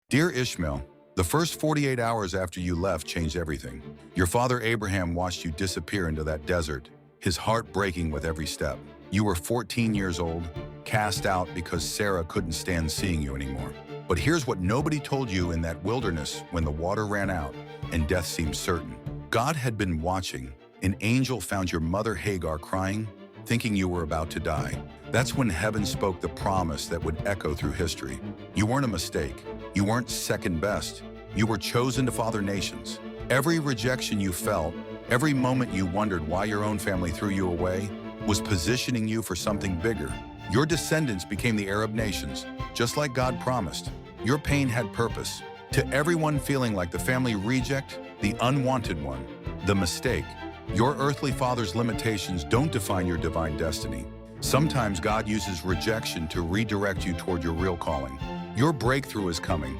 Dear Ishmael, the first 48 hours after you left changed everything. Your father Abraham watched you disappear into that desert, his heart breaking with every step. You were 14 years old, cast out because Sarah couldn't stand seeing you anymore. But here's what nobody told you in that wilderness when the water ran out and death seemed certain. God had been watching. An angel found your mother Hagar crying, thinking you were about to die. That's when heaven spoke the promise that would echo through history. You weren't a mistake. You weren't second best. You were chosen to father nations. Every rejection you felt, every moment you wondered why your own family threw you away, was positioning you for something bigger. Your descendants became the Arab nations, just like God promised. Your pain had purpose. To everyone feeling like the family reject, the unwanted one, the mistake, your earthly father's limitations don't define your divine destiny. Sometimes God uses rejection to redirect you toward your real calling. Your breakthrough is coming.